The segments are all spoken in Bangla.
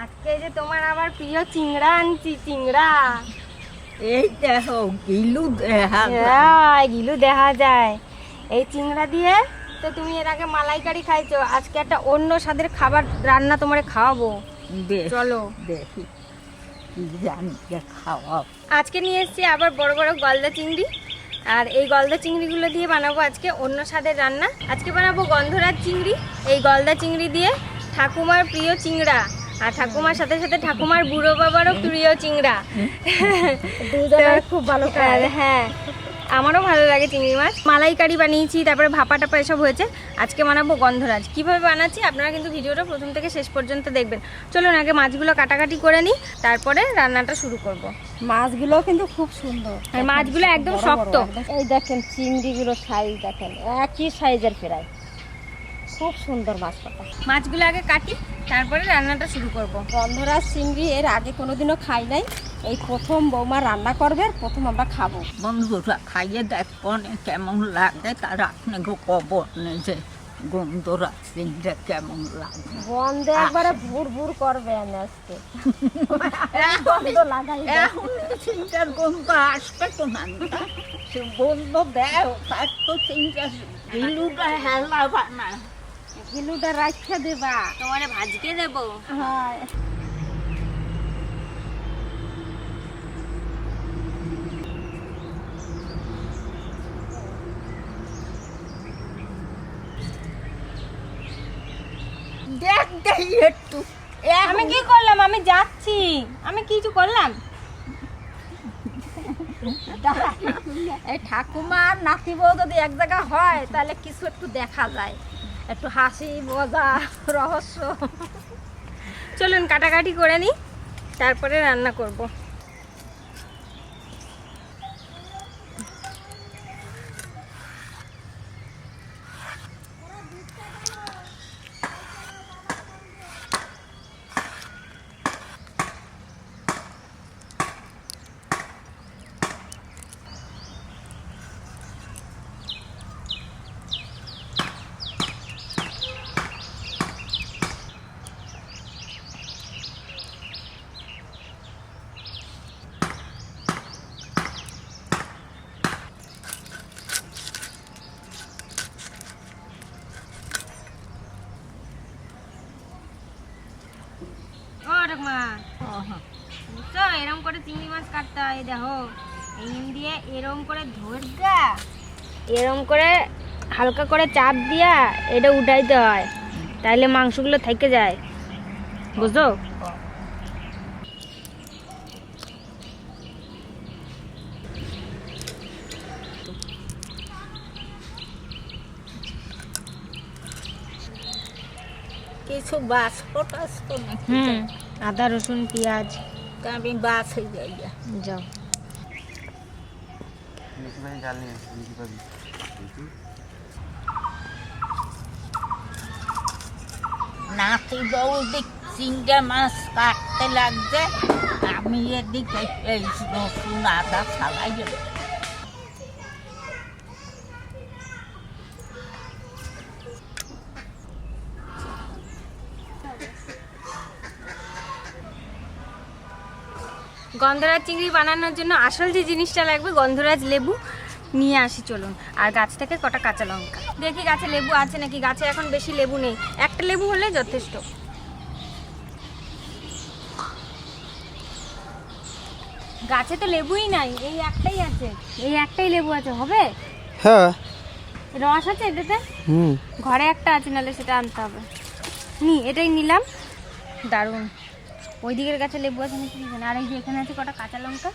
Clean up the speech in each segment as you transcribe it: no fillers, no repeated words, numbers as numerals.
আজকে যে তোমার আবার প্রিয় চিংড়া আনছি, চিংড়া। এই দেখো গিলু গিলু দেখা যায় এই চিংড়া দিয়ে। তো তুমি এর আগে মালাইকারি খাইছো, আজকে একটা অন্য স্বাদের খাবার রান্না তোমারে খাওয়াবো। চলো দেখি কি জানি খাওয়াও। আজকে নিয়ে এসেছি আবার বড় বড় গলদা চিংড়ি, আর এই গলদা চিংড়িগুলো দিয়ে বানাবো আজকে অন্য স্বাদের রান্না। আজকে বানাবো গন্ধরাজ চিংড়ি। এই গলদা চিংড়ি দিয়ে ঠাকুমার প্রিয় চিংড়া, আর ঠাকুমার সাথে সাথে ঠাকুমার বুড়ো বাবারও প্রিয় চিংড়া। খুব ভালো। হ্যাঁ, আমারও ভালো লাগে চিংড়ি মাছ। মালাইকারি বানিয়েছি, তারপরে ভাপা টাপা এসব হয়েছে। আজকে বানাবো গন্ধরাজ। কিভাবে বানাচ্ছি আপনারা কিন্তু ভিডিওটা প্রথম থেকে শেষ পর্যন্ত দেখবেন। চলুন আগে মাছগুলো কাটাকাটি করে নিই, তারপরে রান্নাটা শুরু করব। মাছগুলো কিন্তু খুব সুন্দর, আর মাছগুলো একদম শক্ত। এই দেখেন চিংড়িগুলো সাইজ দেখেন, একই সাইজের প্রায়, খুব সুন্দর মাছ কাটা। মাছগুলো আগে কাটি, তারপরে রান্নাটা শুরু করব। গন্ধরাজ চিংড়ি এর আগে কোনোদিনও খাই নাই, এই প্রথম বৌমা রান্না করবে, প্রথম আমরা খাবো। বন্ধুরা খাইয়ে দেখো কেমন লাগে, তার আপনি কব যে গন্ধরাজ চিংড়ি কেমন লাগে। গন্ধে একবারে ভুর ভুর করবে আজকে। গন্ধ লাগাই এখন চিংড়ির গন্ধ আসবে তো না, সে গন্ধ দেও তার তো চিংড়ি গিলুটা হেলা বানা, গিলুটা রাখা দেবা, তোমারে ভাজকে দেবো। হ্যাঁ দেখ দেই একটু। আমি কি করলাম? আমি যাচ্ছি, আমি কিছু করলাম? এই ঠাকুমার নাতি বউ যদি এক জায়গা হয় তাহলে কিছু একটু দেখা যায়, একটু হাসি মজা রহস্য। চলুন কাটাকাটি করে নিই, তারপরে রান্না করব। এরকম করে চিংড়ি মাছ কাটতে হয়, দেখো এই দিয়ে এরকম করে ধরগা, এরকম করে হালকা করে চাপ দিয়া এটা উঠাইতে হয়, তাইলে মাংসগুলো থেকে যায়, বুঝছো? কিছু বাস পটাস তো নাকি? আদা রসুন পেঁয়াজ আমি বাস হয়ে যাই। যাও নাতি বউ চিংড়ি মাছ কাটতে লাগছে, আমি এদিকে এই রসুন আদা ছাড়াই যাবে। গন্ধরাজ চিংড়ি বানানোর জন্য আসল যে জিনিসটা লাগবে গন্ধরাজ লেবু নিয়ে আসি, চলুন। আর গাছ থেকে কটা কাঁচা লঙ্কা দেখি গাছে লেবু আছে নাকি। গাছে এখন বেশি লেবু নেই, একটা লেবু হলে যথেষ্ট। গাছে তো লেবুই নাই, এই একটাই আছে, এই একটাই লেবু আছে, হবে? হ্যাঁ রস আছে এটাতে, ঘরে একটা আছে, নাহলে সেটা আনতে হবে। এটাই নিলাম, দারুণ। ওই দিকের গাছে লেবু আছে নাকি না, আর এই যে এখানে আছে কটা কাঁচা লঙ্কা,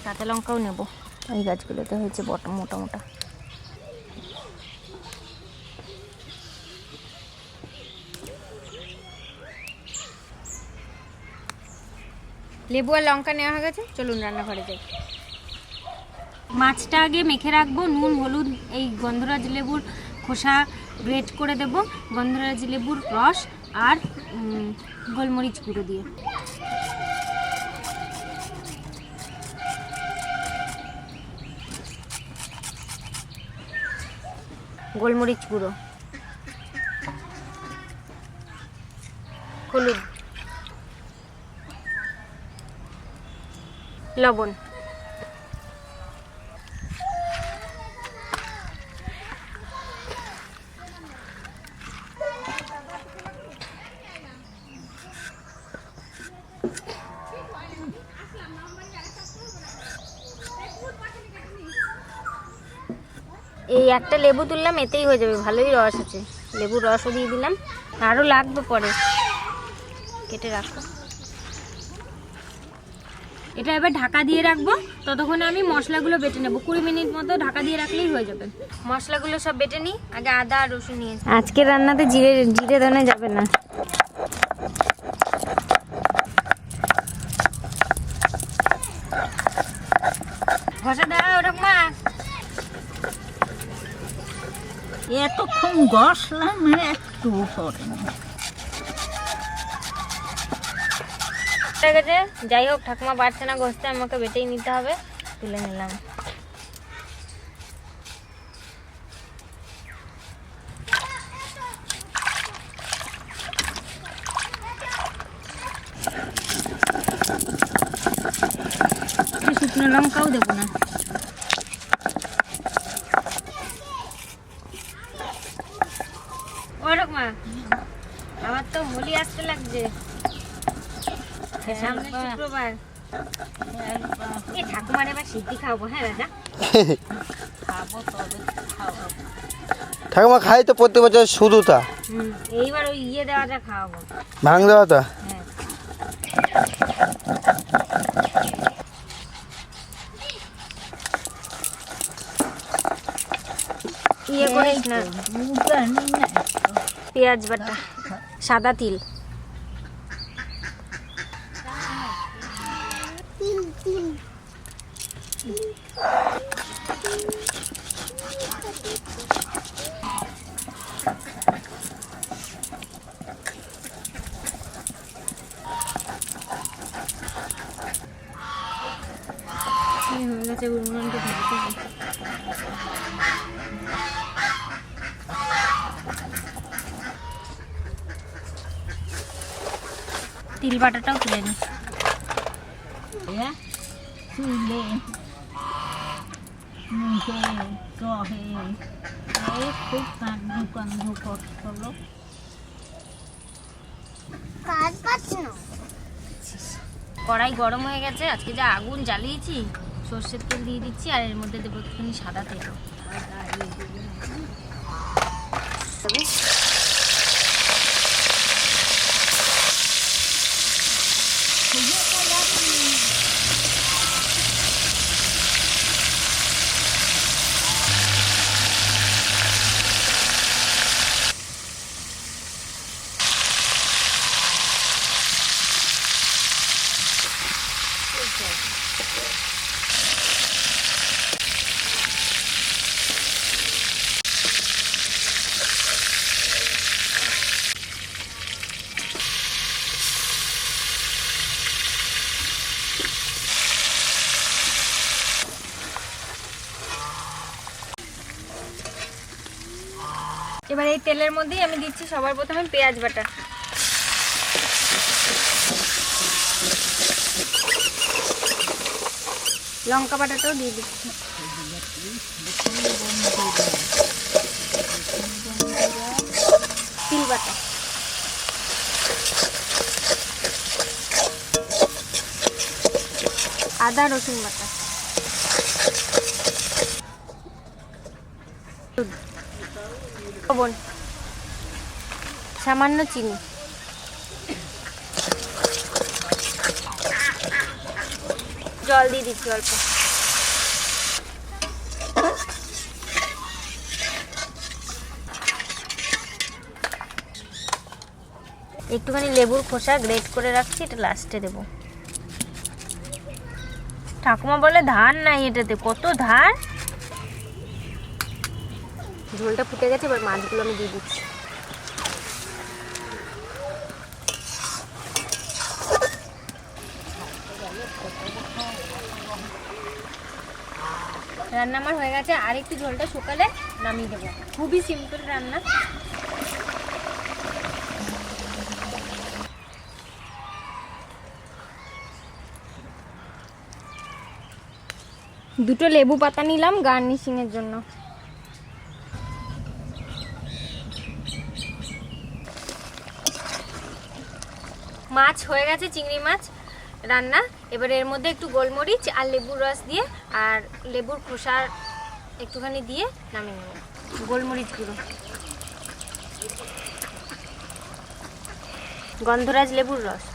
কাঁচা লঙ্কাও নেব। এই গাছগুলোতে হয়েছে মোটা মোটা। লেবু আর লঙ্কা নেওয়া হয়ে গেছে, চলুন রান্নাঘরে যাই। মাছটা আগে মেখে রাখবো, নুন হলুদ, এই গন্ধরাজ লেবুর খোসা গ্রেট করে দেব, গন্ধরাজ লেবুর রস আর গোলমরিচ গুঁড়ো দিয়ে। গোলমরিচ গুঁড়ো, হলুদ, লবণ। এই একটা লেবু তুললাম, এতেই হয়ে যাবে, ভালোই রস আছে, লেবুর রসও দিয়ে দিলাম, আরও লাগবে পরে, কেটে রাখো। এটা এবার ঢাকা দিয়ে রাখবো, ততক্ষণে আমি মশলাগুলো বেটে নেবো। 20 মিনিট মতো ঢাকা দিয়ে রাখলেই হয়ে যাবে। মশলাগুলো সব বেটে নিই, আগে আদা আর রসুন নিয়েছি। আজকে রান্নাতে জিরে ধনে যাবে না। ঘষা দাও ওরকম এতক্ষণ ঘষলাম, একটু পরে গেছে। যাই হোক, ঠাকুমা পারছে না ঘষতে, আমাকে বেটেই নিতে হবে। তুলে নিলাম। শুকনো লঙ্কাও দেবো না। ওরকম আমার তো হোলি আসতে লাগছে, সামনে শুক্রবার। এই ঠাকুমার এবার সিদ্ধি খাওয়াবো। হ্যাঁ রাজা, খাবো, তবে খাওয়াবো। ঠাকুমা খাই তো প্রত্যেক বছর শুধুটা, এইবার ওই দেওয়াটা খাওয়াবো, ভাঙ দেওয়াটা। হ্যাঁ। করিস না, পেঁয়াজ বাটা, সাদা তিল, হয়ে গেছে। উনুনটা ভাজতে হবে। তিল বাটাটাও তুলে নি। চুলে মুখে চহে খুব কান্দু কান্দু করছিল। কড়াই গরম হয়ে গেছে। আজকে যা আগুন জ্বালিয়েছি, সর্ষের তেল দিয়ে দিচ্ছি, আর এর মধ্যে দেবো একটুখানি সাদা তেল। এবার এই তেলের মধ্যেই আমি দিচ্ছি সবার প্রথমে পেঁয়াজ বাটা, লঙ্কা বাটাটাও দিয়ে দিচ্ছি, তিল বাটা, আদা রসুন বাটা, লবণ, সামান্য চিনি, জল দিয়ে দিচ্ছি অল্প। একটুখানি লেবুর খোসা গ্রেট করে রাখছি, এটা লাস্টে দেবো। ঠাকুমা বলে ধান নাই এটাতে, কত ধান। ঝোলটা ফুটে গেছে, এবার মাছগুলো আমি দিয়ে দিচ্ছি। রান্না আমার হয়ে গেছে, আর একটু ঝোলটা শুকালে নামিয়ে দেবো। খুবই সিম্পল রান্না। দুটো লেবু পাতা নিলাম গার্নিশিং এর জন্য। মাছ হয়ে গেছে, চিংড়ি মাছ রান্না। এবার এর মধ্যে একটু গোলমরিচ আর লেবুর রস দিয়ে আর লেবুর খোসার একটুখানি দিয়ে নামিয়ে নেব। গোলমরিচ গুঁড়ো, গন্ধরাজ লেবুর রস,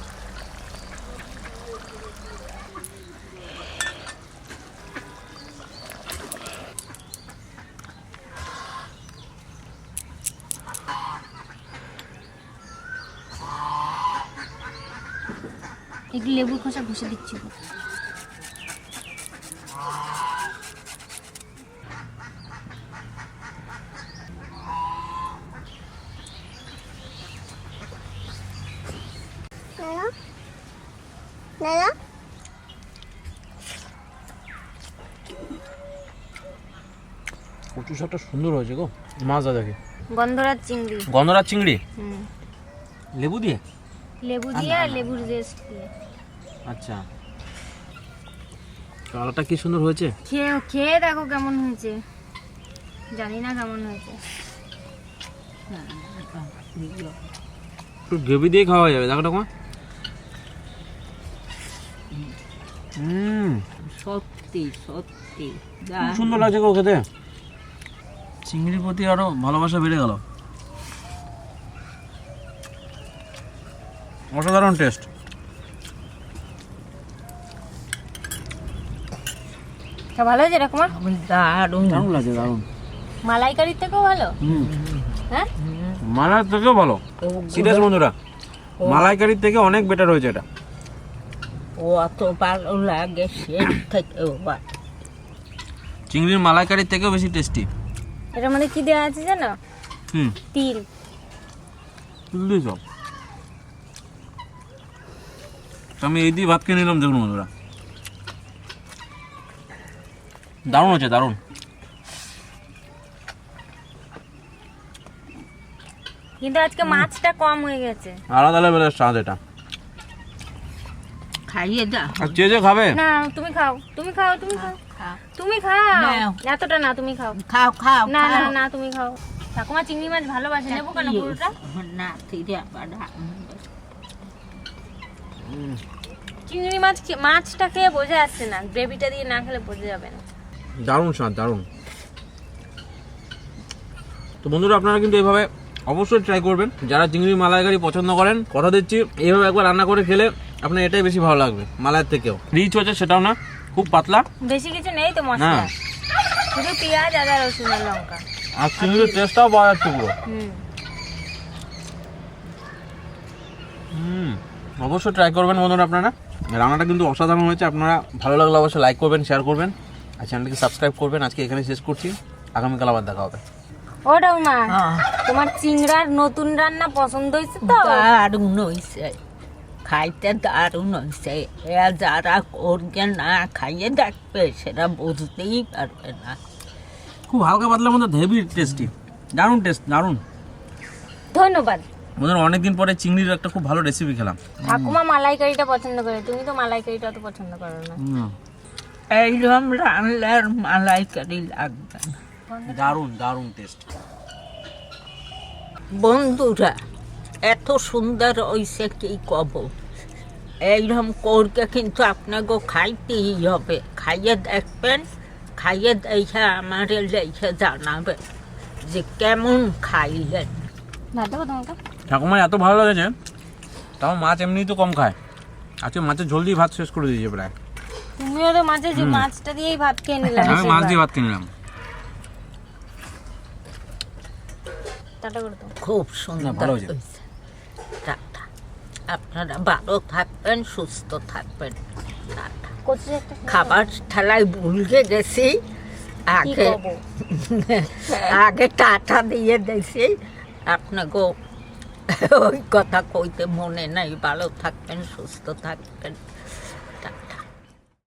একটু লেবুর খোসা ঘষে দিচ্ছি। কচু শাকটা সুন্দর হয়েছে গো। মাছ দেখে গন্ধরাজ চিংড়ি। গন্ধরাজ চিংড়ি লেবু দিয়ে, লেবু দিয়ে আর লেবুর জেস্ট দিয়ে। আচ্ছা, কালারটা কি সুন্দর হয়েছে। খেয়ে দেখো কেমন হয়েছে, জানি না কেমন হয়েছে। একটু গ্রেভি দিয়ে খাওয়া যাবে, দেখো ঠাকুমা। সত্যি সত্যি খুব সুন্দর লাগছে গো খেতে। চিংড়ির প্রতি আরো ভালোবাসা বেড়ে গেল। অসাধারণ টেস্ট। ভালো হয়েছে ঠাকুমা? দারুণ দারুণ লাগছে, দারুণ। মালাইকারির থেকেও ভালো। হ্যাঁ, মালাইয়ের থেকেও ভালো। সিরিয়াস বন্ধুরা, মালাইকারির থেকে অনেক বেটার হয়েছে এটা। ও অত ভালো লাগে সে থেকেও ভালো। চিংড়ির মালাইকারির থেকেও বেশি টেস্টি। এটার মধ্যে কি দেওয়া আছে জানো? তিল। সব আমি এই দিয়ে ভাত খেয়ে নিলাম। দেখুন বন্ধুরা, দারুণ হচ্ছে, দারুণ। কিন্তু আজকে মাছটা কম হয়ে গেছে। আলাদা লেভেলের স্বাদ এটা। খাইয়ে দাও। আর যে খাবে না, তুমি খাও, তুমি খাও, তুমি খাও, তুমি খাও। এতটা না, তুমি খাও। খাও খাও না না না, তুমি খাও। ঠাকুমা চিংড়ি মাছ ভালোবাসে, নেবো কেন পুরোটা? না ফিরে আবার চিংড়ি মাছ মাছটা খেয়ে বোঝা যাচ্ছে না, গ্রেভিটা দিয়ে না খেলে বোঝা যাবে না। দারুণ স্বাদ, দারুণ। তো বন্ধুরা, আপনারা কিন্তু এইভাবে অবশ্যই ট্রাই করবেন। যারা চিংড়ি মালাইকারি পছন্দ করেন, কথা দিচ্ছি এইভাবে একবার রান্না করে খেলে আপনার এটাই বেশি ভালো লাগবে মালাইয়ের থেকেও। রিচ হচ্ছে সেটাও না, খুব পাতলা, বেশি কিছু নেই তো মশলা, শুধু পেঁয়াজ আদা রসুন আর লঙ্কা। আর চিংড়ির টেস্টটাও পাওয়া যাচ্ছে পুরো। অবশ্যই ট্রাই করবেন বন্ধুরা আপনারা। রান্নাটা কিন্তু অসাধারণ হয়েছে। আপনারা ভালো লাগলে অবশ্যই লাইক করবেন, শেয়ার করবেন আর চ্যানেলটিকে সাবস্ক্রাইব করবেন। আজকে এখানে শেষ করছি, আগামীকাল আবার দেখা হবে। ও ঠাকুমা, তোমার চিংড়ার নতুন রান্না পছন্দ হয়েছে তো? দারুণ হয়েছে, খাইতে দারুণ হয়েছে। যারা করবে না খাইয়ে দেখবে সেটা বুঝতেই পারবে না। খুব হালকা পাতলার মধ্যে হেভি টেস্টি, দারুণ টেস্ট, দারুণ। ধন্যবাদ বন্ধুরা, অনেকদিন পরে চিংড়ির একটা খুব ভালো রেসিপি খেলাম। ঠাকুমা মালাইকারিটা পছন্দ করে, তুমি তো মালাইকারিটা অত পছন্দ করো না। এইরকম রান্নার মালাইকারি লাগবে না। দারুণ দারুণ টেস্ট। বন্ধুরা, এত সুন্দর হয়েছে কি কব। এইরকম করকে কিন্তু আপনাকে খাইতেই হবে। খাইয়ে দেখবেন, খাইয়ে দেখে আমার লেখে জানাবেন যে কেমন খাইলেন। ঠাকুমার এত ভালো লেগেছে, তাও মাছ এমনিই তো কম খায়। আজকে মাছের ঝোল দিয়ে ভাত শেষ করে দিয়েছে প্রায়। তুমিও তো মাছটা দিয়েই ভাত খেয়ে নিলে। আমি মাছ দিয়ে ভাত খেয়ে নিলাম। খুব সুন্দর ভালো হয়েছে। টাটা। আপনারা ভালো থাকবেন, সুস্থ থাকবেন। টাটা। খাবার ঠেলায় ভুলে গেছি, আগে টাটা দিয়ে দিয়েছি। আপনাকে ওই কথা কইতে মনে নাই। ভালো থাকবেন, সুস্থ থাকবেন।